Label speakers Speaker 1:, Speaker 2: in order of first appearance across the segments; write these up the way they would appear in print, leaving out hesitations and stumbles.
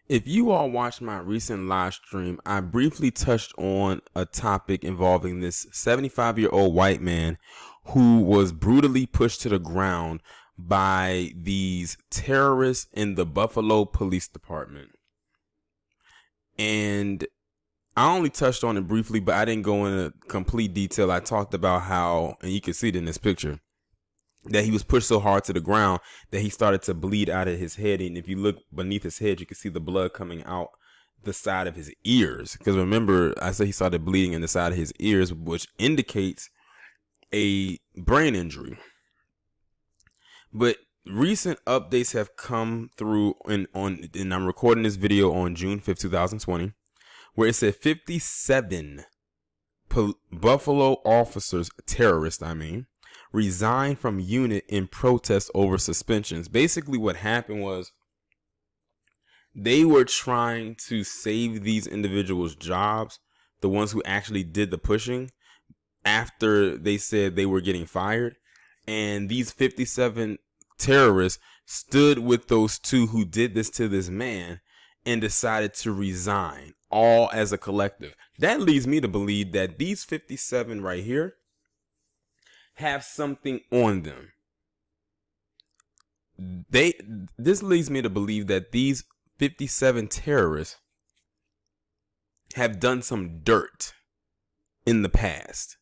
Speaker 1: If you all watched my recent live stream, I briefly touched on a topic involving this 75-year-old white man who was brutally pushed to the ground by these terrorists in the Buffalo Police Department. And I only touched on it briefly, but I didn't go into complete detail. I talked about how, and you can see it in this picture, that he was pushed so hard to the ground that he started to bleed out of his head. And if you look beneath his head, you can see the blood coming out the side of his ears. Because remember, I said he started bleeding in the side of his ears, which indicates a brain injury. But recent updates have come through, and I'm recording this video on June 5th, 2020, where it said 57 Buffalo officers, terrorists, resigned from unit in protest over suspensions. Basically, what happened was they were trying to save these individuals' jobs, the ones who actually did the pushing, after they said they were getting fired. And these 57 terrorists stood with those two who did this to this man and decided to resign, all as a collective. That leads me to believe that these 57 right here have something on them. This leads me to believe that these 57 terrorists have done some dirt in the past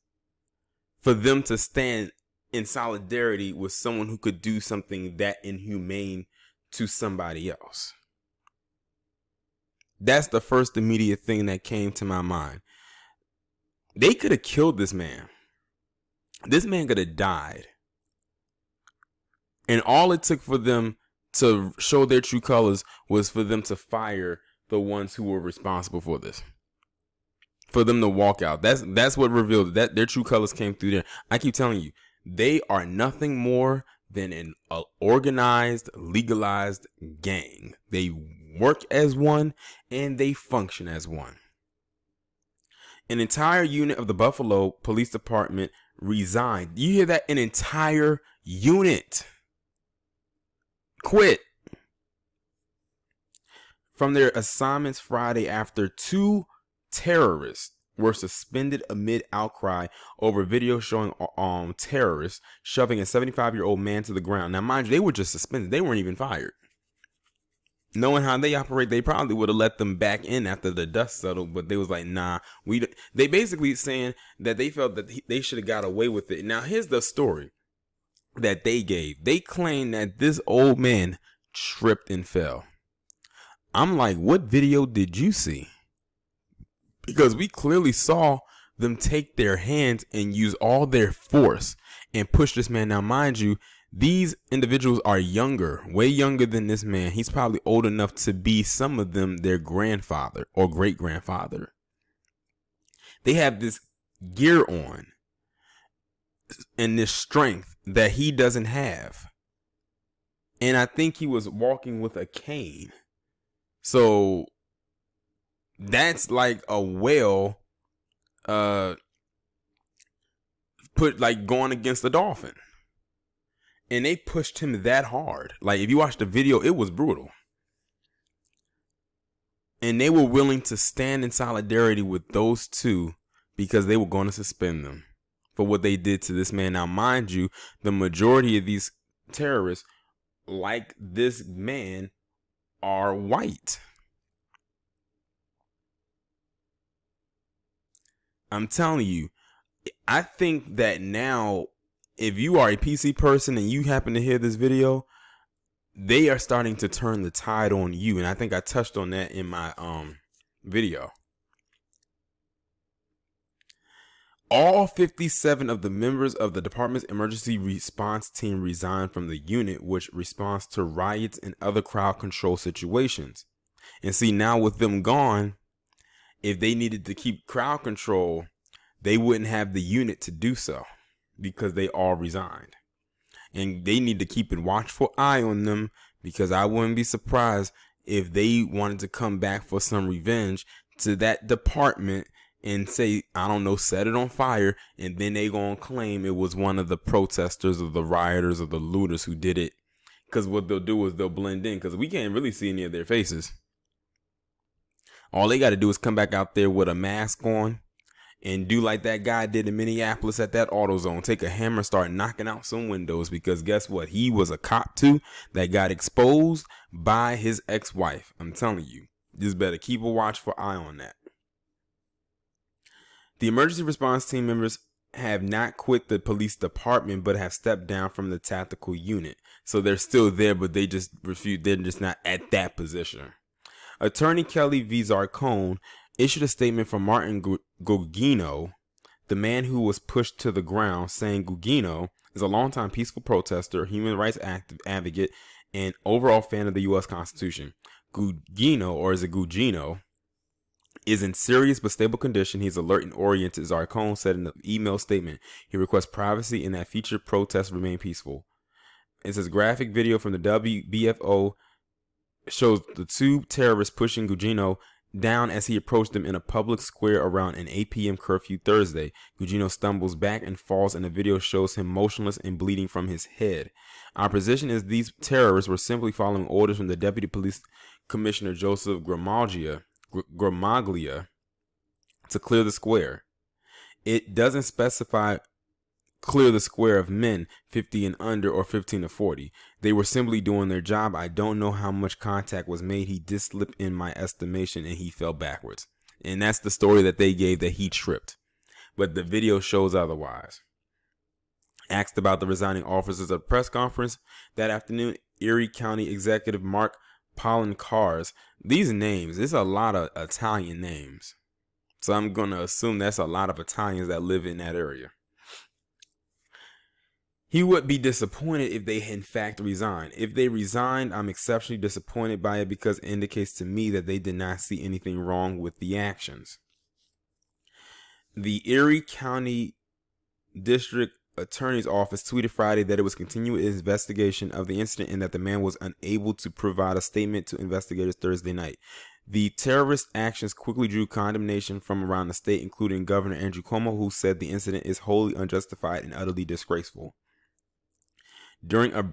Speaker 1: for them to stand in solidarity with someone who could do something that inhumane to somebody else. That's the first immediate thing that came to my mind. They could have killed this man. This man could have died. And all it took for them to show their true colors was for them to fire the ones who were responsible for this. For them to walk out. That's what revealed that their true colors came through there. I keep telling you, they are nothing more than an organized, legalized gang. They work as one and they function as one. An entire unit of the Buffalo Police Department resigned. You hear that? An entire unit quit from their assignments Friday after two terrorists were suspended amid outcry over video showing terrorists shoving a 75-year-old man to the ground. Now, mind you, they were just suspended. They weren't even fired. Knowing how they operate, they probably would have let them back in after the dust settled, but they was like, nah, they basically saying that they felt that they should have got away with it. Now, here's the story that they gave. They claimed that this old man tripped and fell. I'm like, what video did you see? Because we clearly saw them take their hands and use all their force and push this man. Now, mind you, these individuals are younger, way younger than this man. He's probably old enough to be, some of them, their grandfather or great grandfather. They have this gear on and this strength that he doesn't have. And I think he was walking with a cane. So that's like a whale put like going against a dolphin. And they pushed him that hard. Like, if you watch the video, it was brutal. And they were willing to stand in solidarity with those two because they were going to suspend them for what they did to this man. Now, mind you, the majority of these terrorists, like this man, are white. I'm telling you, I think that now, if you are a PC person and you happen to hear this video, they are starting to turn the tide on you. And I think I touched on that in my video. All 57 of the members of the department's emergency response team resigned from the unit, which responds to riots and other crowd control situations. And see, now with them gone, if they needed to keep crowd control, they wouldn't have the unit to do so, because they all resigned. And they need to keep a watchful eye on them, because I wouldn't be surprised if they wanted to come back for some revenge to that department and say, I don't know, set it on fire, and then they gonna claim it was one of the protesters or the rioters or the looters who did it. Because what they'll do is they'll blend in, because we can't really see any of their faces. All they got to do is come back out there with a mask on and do like that guy did in Minneapolis at that AutoZone. Take a hammer and start knocking out some windows, because guess what? He was a cop too that got exposed by his ex-wife. I'm telling you, just better keep a watchful eye on that. The emergency response team members have not quit the police department, but have stepped down from the tactical unit. So they're still there, but they just refuse. They're just not at that position. Attorney Kelly V. Zarcone issued a statement from Martin Gugino, the man who was pushed to the ground, saying Gugino is a longtime peaceful protester, human rights advocate, and overall fan of the U.S. Constitution. Gugino, or is it Gugino, is in serious but stable condition. He's alert and oriented, Zarcone said in an email statement. He requests privacy and that future protests remain peaceful. It says graphic video from the WBFO shows the two terrorists pushing Gugino down as he approached them in a public square around an 8 p.m. curfew Thursday. Gugino stumbles back and falls, and the video shows him motionless and bleeding from his head. Our position is these terrorists were simply following orders from the Deputy Police Commissioner Joseph Gramaglia to clear the square. It doesn't specify clear the square of men 50 and under or 15 to 40. They were simply doing their job. I don't know how much contact was made. He did slip in my estimation and he fell backwards. And that's the story that they gave, that he tripped. But the video shows otherwise. Asked about the resigning officers at a press conference that afternoon, Erie County Executive Mark Poloncarz. These names, there's a lot of Italian names. So I'm going to assume that's a lot of Italians that live in that area. He would be disappointed if they in fact resigned. If they resigned, I'm exceptionally disappointed by it because it indicates to me that they did not see anything wrong with the actions. The Erie County District Attorney's Office tweeted Friday that it was continuing its investigation of the incident and that the man was unable to provide a statement to investigators Thursday night. The terrorist actions quickly drew condemnation from around the state, including Governor Andrew Cuomo, who said the incident is wholly unjustified and utterly disgraceful. During a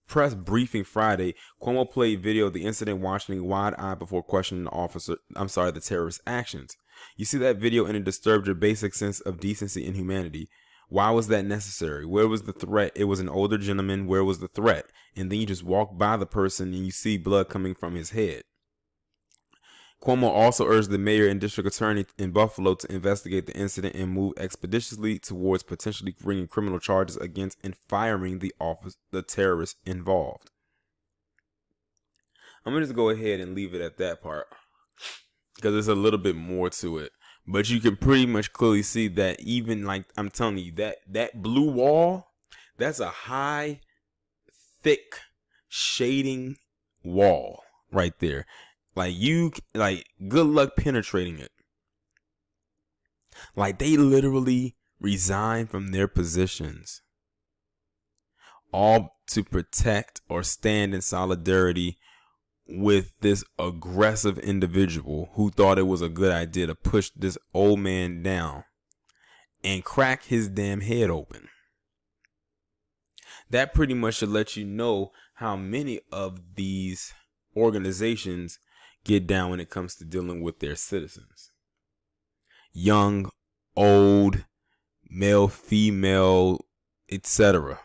Speaker 1: press briefing Friday, Cuomo played video of the incident, watching wide-eyed before questioning the terrorist actions. You see that video and it disturbed your basic sense of decency and humanity. Why was that necessary? Where was the threat? It was an older gentleman. Where was the threat? And then you just walk by the person and you see blood coming from his head. Cuomo also urged the mayor and district attorney in Buffalo to investigate the incident and move expeditiously towards potentially bringing criminal charges against and firing the terrorists involved. I'm going to just go ahead and leave it at that part because there's a little bit more to it. But you can pretty much clearly see that even, like I'm telling you, that blue wall, that's a high, thick shading wall right there. Good luck penetrating it. Like, they literally resigned from their positions, all to protect or stand in solidarity with this aggressive individual who thought it was a good idea to push this old man down and crack his damn head open. That pretty much should let you know how many of these organizations get down when it comes to dealing with their citizens. Young, old, male, female, etc.